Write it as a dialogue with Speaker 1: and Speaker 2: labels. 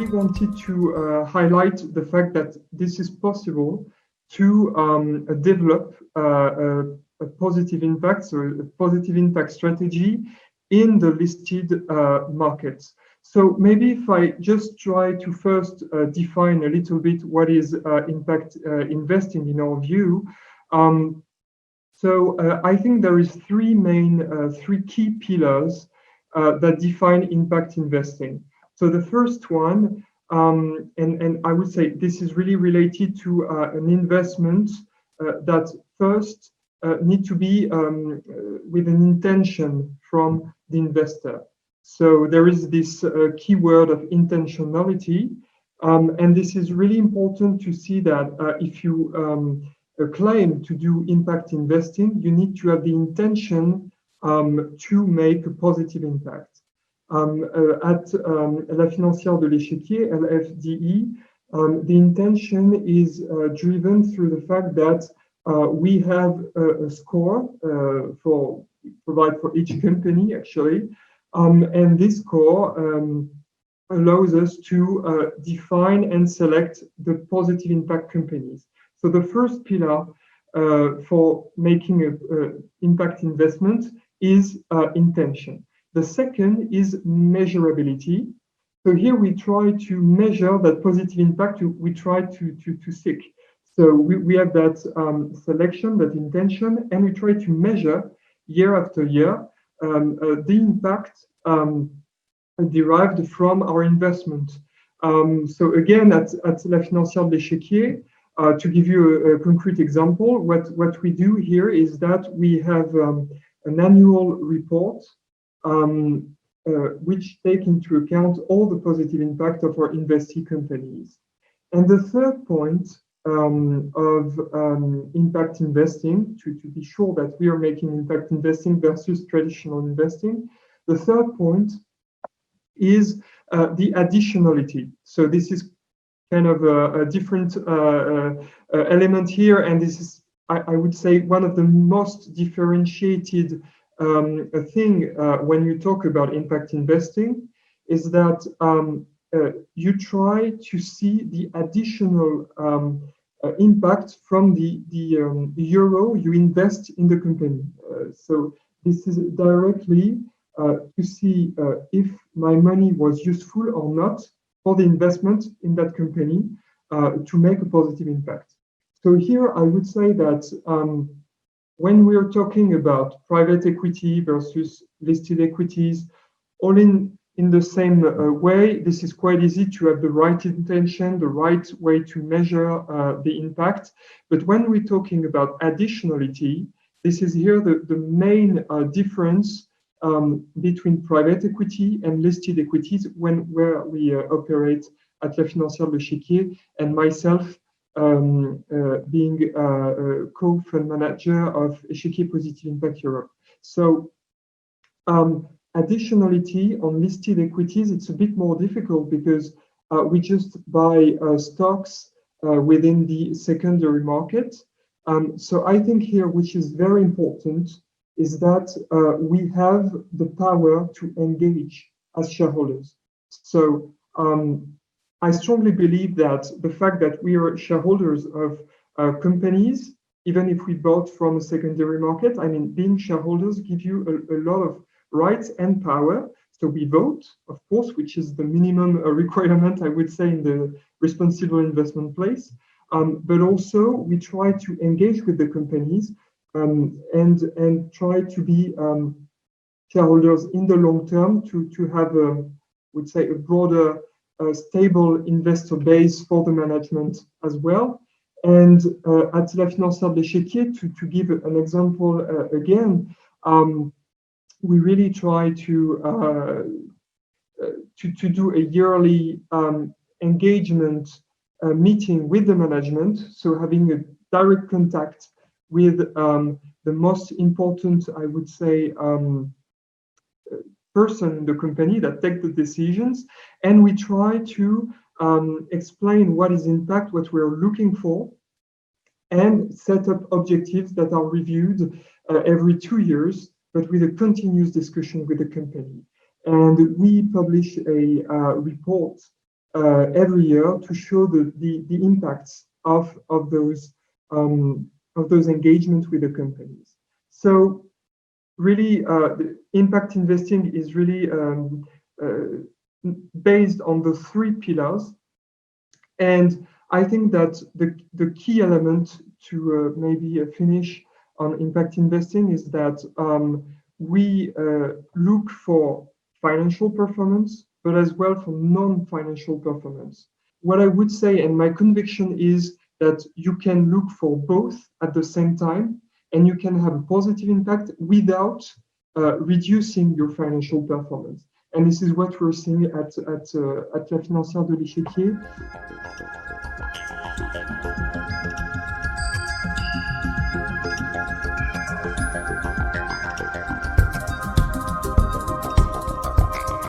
Speaker 1: really wanted to highlight the fact that this is possible to develop a positive impact, so a positive impact strategy in the listed markets. So maybe if I just try to first define a little bit what is impact investing in our view. I think there is three key pillars that define impact investing. So the first one, and I would say this is really related to an investment that first need to be with an intention from the investor. So there is this keyword of intentionality, and this is really important to see that if you claim to do impact investing, you need to have the intention to make a positive impact. At La Financière de L'Échiquier, LFDE, the intention is driven through the fact that we have a score provide for each company actually, and this score allows us to define and select the positive impact companies. So the first pillar for making an impact investment is intention. The second is measurability. So here we try to measure that positive impact we try to seek. So we have that selection, that intention, and we try to measure year after year the impact derived from our investment. So again, at La Financière de L'Échiquier, to give you a concrete example, what we do here is that we have an annual report which take into account all the positive impact of our investee companies. And the third point of impact investing, to be sure that we are making impact investing versus traditional investing, the third point is the additionality. So this is kind of a different element here, and this is, I would say, one of the most differentiated thing when you talk about impact investing is that you try to see the additional impact from the euro you invest in the company. So this is directly to see if my money was useful or not for the investment in that company to make a positive impact. So here I would say that when we are talking about private equity versus listed equities, all in the same way, this is quite easy to have the right intention, the right way to measure the impact. But when we're talking about additionality, this is here the main difference between private equity and listed equities where we operate at La Financière de L'Échiquier, and myself being a co-fund manager of Échiquier Positive Impact Europe. So additionality on listed equities, it's a bit more difficult because we just buy stocks within the secondary market. So I think here, which is very important, is that we have the power to engage as shareholders. So I strongly believe that the fact that we are shareholders of companies, even if we bought from a secondary market, I mean, being shareholders give you a lot of rights and power. So we vote, of course, which is the minimum requirement, I would say, in the responsible investment place. But also we try to engage with the companies and try to be shareholders in the long term to have a, would say, a broader stable investor base for the management as well. And at La Financière de L'Échiquier, to give an example again, we really try to do a yearly engagement meeting with the management, so having a direct contact with the most important, I would say, person in the company that take the decisions, and we try to explain what is impact, what we're looking for, and set up objectives that are reviewed every 2 years, but with a continuous discussion with the company. And we publish a report every year to show the impacts of those engagements with the companies. So really, the impact investing is really based on the three pillars. And I think that the key element to maybe finish on impact investing is that we look for financial performance, but as well for non-financial performance. What I would say, and my conviction is that you can look for both at the same time, and you can have a positive impact without reducing your financial performance. And this is what we're seeing at la Financière de L'Échiquier.